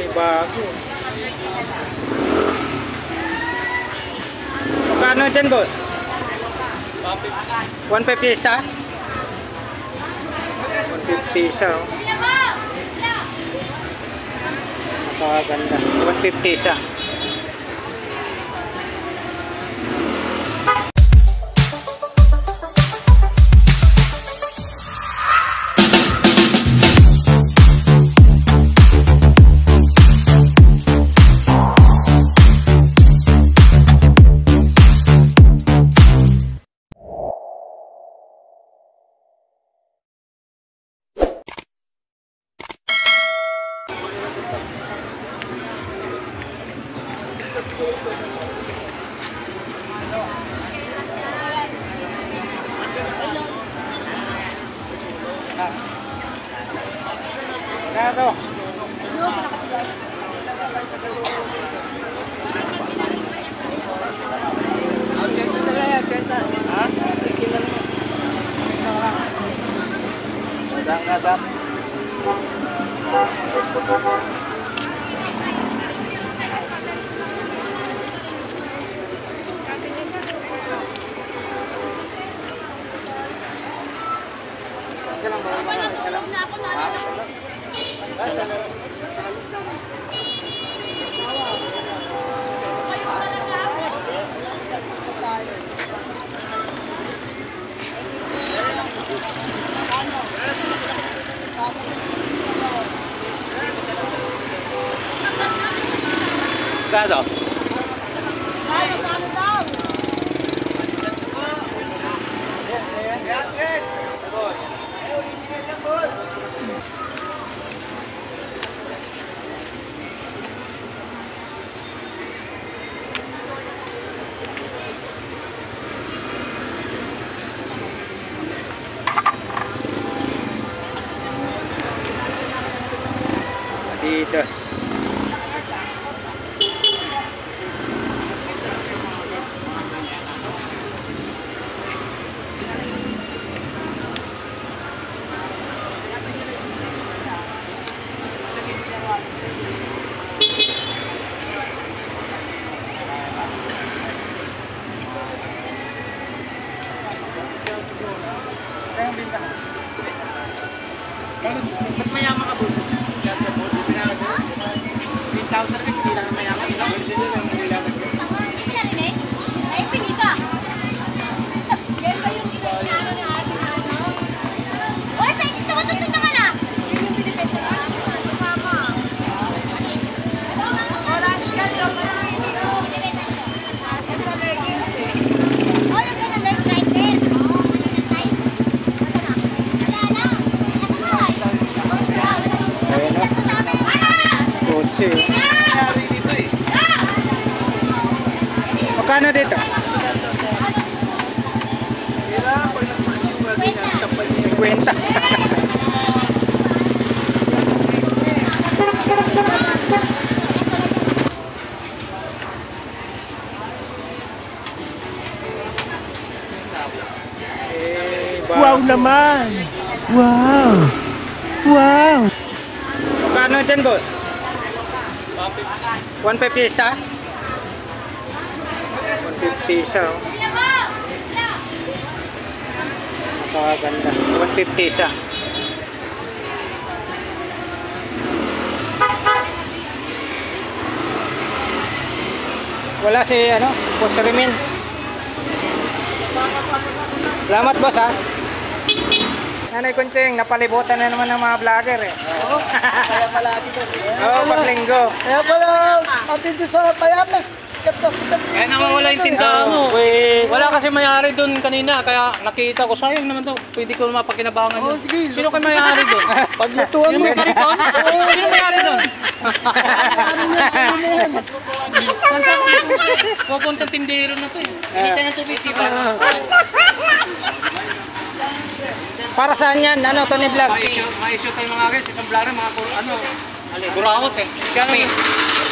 Bago. Magkano dyan, boss? 150 isa? 150 isa, oh. Napakaganda. 150 isa. Kado. Sadang-sadang. Kado. Adidas. Ba't mayaman ka, boss? 8,000 rupees, hindi lang mayaman. Hindi narinig? Ay, pinika. Yan ba yung inaano ni ate na ano? Uy, pwede tumutugtog naman ah! Yun yung pinipesa na. Mama. Orange ka, local pinito. Pinipesa siya. Ito na leggings eh. Oh, yung ganun, like right there. Oh, nice. Kotse. Magkano dito? 50. Wow naman! Wow! Wow! Magkano dyan, boss? 150 isa? 150 isa, oh. Napakaganda. 150 isa. Wala si, ano, Boss Rimin. Salamat, boss, ha. Nanay Kunching, napalibutan na naman ng mga vlogger, eh. Oo, kaya palagi doon. Oo, paglinggo. Kaya pala, atindi sa Payatas. Kaya nawawala yung tindahan mo. Wala kasi mayari doon kanina, kaya nakita ko, sayang naman to. Pwede ko mapakinabangan yun. Sino kayo mayari doon? Paglutuan mo. Yung Maricon? Sino mayari doon? Pupuntang tindero na to eh. Hindi na tubig, diba? Para saan yan? Ano, Tony Vlog? Ma-issue tayo mga guys, isang vlogger, mga ano, gurawot eh. Kaya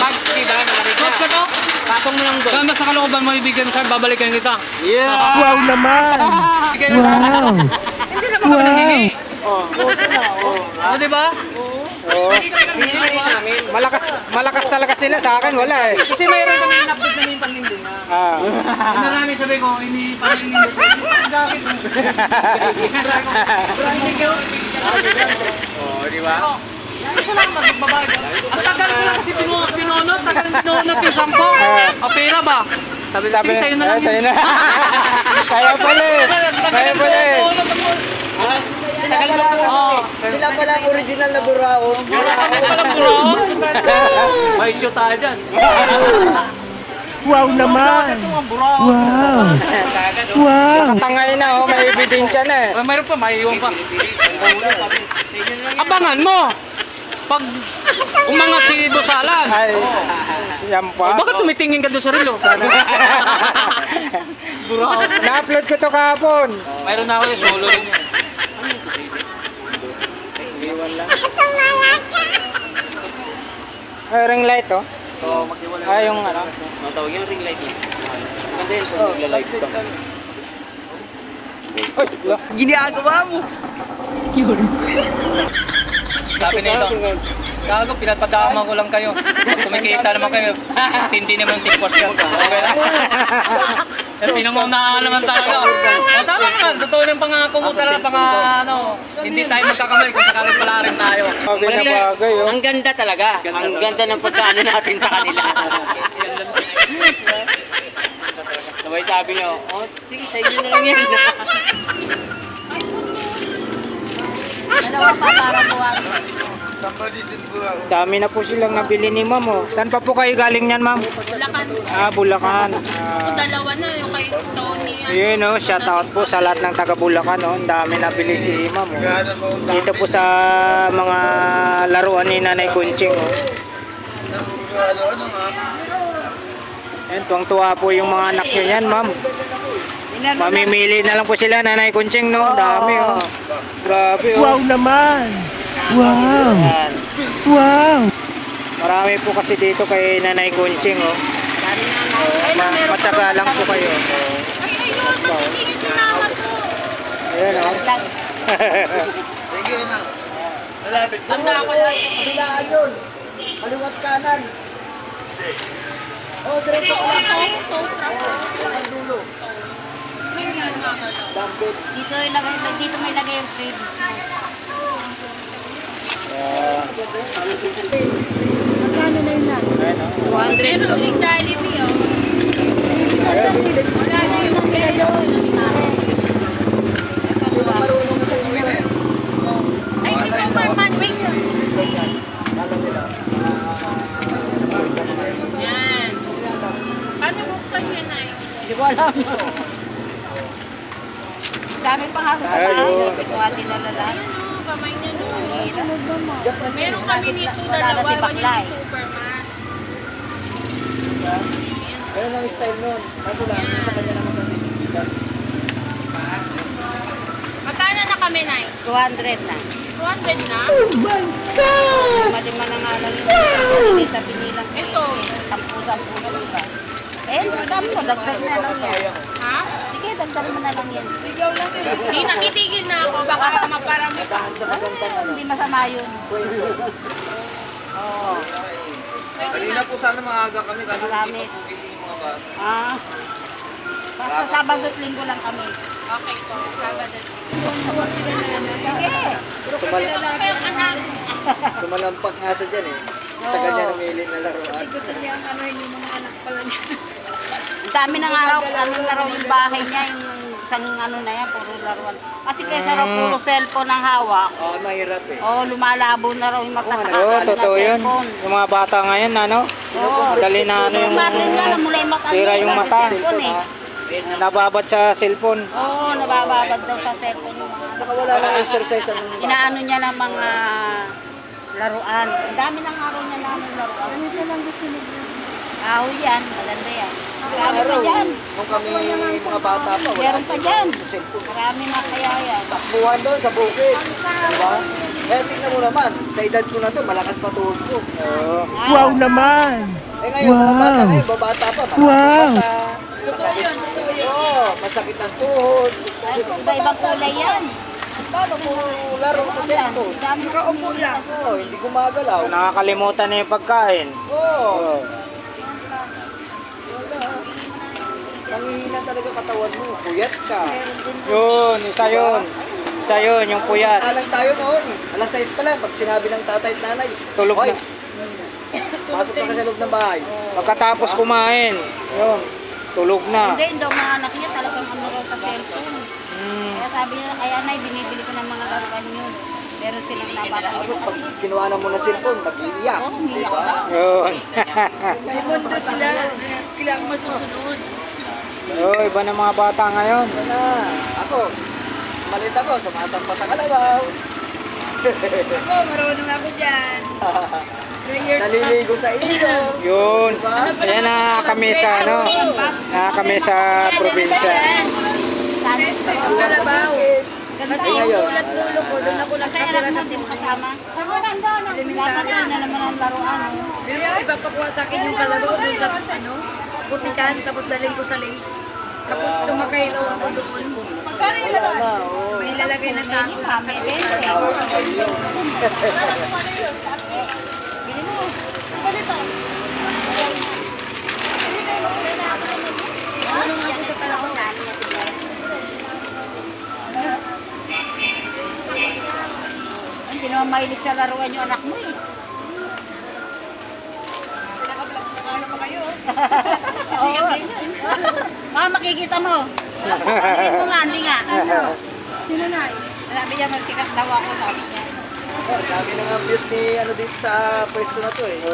bags, diba? Bags ka to? Patong mo lang doon. Saan ba sa kalooban mo ibigay mo sa'yo, babalikan kita? Yeah! Wow naman! Wow! Hindi na ba kami nangingi? Oo, na. Oo. O, diba? Oo. Oo. Malakas talaga sila sa akin, wala eh. Kasi mayroon kami in-upload namin yung panlindi na. Ah. Marami sabi ko, ini panlindi ko. Bakit? Oo, di ba? Isa lang magbabago. Ang tagal ko lang kasi pinunot. Tagal pinunot yung 10. O pera ba? Sabi sa'yo na lang sa'yo na. Kaya pala eh. Kaya pala eh. Sila pala ang original na burao. May shoot tayo dyan. Wow naman! Wow! Wow! Nakatangay na oh, may ebidensya na eh. Mayroon pa, may iwan pa. Abangan mo! Pag umangat si Bosalan. Ay, yan pa. Bakit tumitingin ka doon sa relo? Na-upload ko to kahapon. Mayroon na ako yung solo rin yan. Ay, ring light oh. So, maghiwalay. Ay, yung ano. Matawag yung ring light niya. Maganda yun kung nagla-light ito. Ay, Ginagawa mo! Yun. Sabi na ito, gago, pinapadama ko lang kayo. Kumikita naman kayo. Hindi naman tikwas ka. Okay lang. Pinangunahan naman talaga. O tama naman, totoo yung pangako mo talaga. Ano, hindi tayo magkakamali kung sakaling pala rin tayo. bagay na bagay oh. Ang ganda talaga. Ang ganda ng pagkaano natin sa kanila. Sabay sabi nyo, oh, sige, sa inyo na lang yan. Dalawa pa para buwan. Dami na po silang nabili ni ma'am oh. Saan pa po kayo galing niyan ma'am? Bulacan. Ah, Bulacan. Dalawa na yung kay Tony. Yun oh, shout out po sa lahat ng taga Bulacan oh. Ang dami nabili si ma'am oh. Dito po sa mga laruan ni Nanay Kunching oh. Ayan, tuwang-tuwa po yung mga anak nyo yan ma'am. Mamimili na lang po sila Nanay Kunching no. Dami oh. Grabe oh. Wow naman! Wow! Ayan. Wow! Marami po kasi dito kay Nanay Kunching oh. Matyaga lang po kayo. Ay, ayun, magiging sinama to. Ayan oh. Tanda ko lang. Kabilaan yun! Kaliwat kanan! Oh, diretso ko lang! Ang dulo! May ginagawa daw. Dito may lagay yung fridge. Magkano na yun lang? Ayan oh. 200. Pero uling Jollibee, oh. Wala na yung mga pera. Ay, si Superman, wait. Yan. Paano buksan yan, ay? Hindi ko alam. Dami pa nga sa Ayun. Kuha dinalala. Ayun, oh, kamay niya doon. Meron kami nito dalawa, one yung si Superman. Ayun ang style nun. Kaso lang, sa kanya naman kasi. Magkano na kami, Nay? 200 na. 200 na? Malima na nga lang yung pinita-pinilang. Ito. 10-10 na lang ba? Eh, dami mo, dagdag na lang yan. Ha? Sige, dagdag mo na lang yan. Hindi nakitigil na ako, baka maparami pa. Hindi masama yun. Kanina po sana maaga kami kasi Marami. hindi pa po gising yung mga bata. Ah. Basta Sabado at Linggo lang kami. Okay po, Sabado. Sige. Pero anak, Sumalampak nga sa dyan eh. Tagal niya namili na laruan. gusto niya ang ano, yung mga anak pala niya. Ang dami ng araw, ano na raw yung bahay niya, yung isang ano na yan, puro laruan. Kasi kaysa raw puro cellphone ang hawak. Oo, mahirap eh. Oh, lumalabo na raw yung mata sa Oo, ano, totoo ng yun. cellphone. Yung mga bata ngayon, ano? Oo. Madali na ano yung Natin nga, mula yung mata sira niya, yung sa mata. cellphone eh. Nababad sa cellphone. Oo, nabababad daw sa cellphone yung mga. Saka wala nang exercise ang Inaano niya ng mga laruan. Ang dami ng araw niya namin laruan. Ano siya lang gusto niya? Kahoy yan, maganda yan. Marami pa dyan. Nung kami mga bata pa, wala Meron pa dyan. sa cellphone. Marami na kaya yan. Takbuhan doon sa bukid. Diba? Kaya tingnan mo naman, sa edad ko na to, malakas pa tuhod ko. Oo. Wow naman! Eh ngayon, mga bata ngayon, babata pa. Wow! totoo yun, totoo yun. Oo, masakit ang tuhod. Iba-ibang kulay yan. paano kung laro sa cellphone? Nakaupo lang. Oo, hindi gumagalaw. Nakakalimutan na yung pagkain. Oo. Nanghihina talaga katawan mo. Puyat ka. Yun, isa yun. Isa yun, yung puyat. Alang tayo noon. Alas 6 pa lang. Pag sinabi ng tatay at nanay. Tulog "Hoy, na. pasok na ka sa loob ng bahay. Pagkatapos kumain, yun, tulog na. Hindi, daw mga anak niya talagang ano raw sa cellphone. Mm. Kaya sabi niya, kaya nay, binibili ko ng mga laruan yun. Pero silang Ano, napapagod. pag kinuha na mo ng cellphone, mag-iiyak. Oo, umiyak Diba? ka. Yun. May mundo sila. Sila ang masusunod. Oh, iba na mga bata ngayon. Ano na? Ako, malit ako, sumasampa sa kalabaw. Ako, marunong ako dyan. 3 years pa. Naliligo sa ilog. Yun. Diba? Ayan na kami sa ano, na kami sa probinsya. Kalabaw. Kasi yung Ngayon. ulat lulo ko, doon ako Kaya nakatira anak sa mo din Tunis. kasama. Dapat yun na naman ang laruan. Pero ipapakuha sa akin yung kalabaw doon sa ano, butikan, tapos dalhin ko sa lake. Tapos sumakay raw ako doon. Wala na, oo. May lalagay na sa akin. Mami, Tawag ka sa iyo. Ano nga po sa kalabaw? Hindi naman mahilig sa laruan yung anak mo eh. Oo. Baka makikita mo. Makikita mo nga, hindi nga. Sino na? Sabi niya, magtikat daw ako, sabi niya. Dami na nga views ni ano dito sa pwesto na to eh. Sabi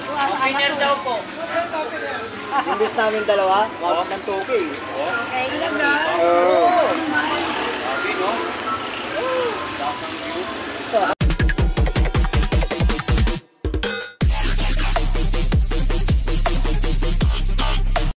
ko, sa anak ko. po. Imbes namin dalawa, wawag ng 2K. Okay. Talaga? Oo.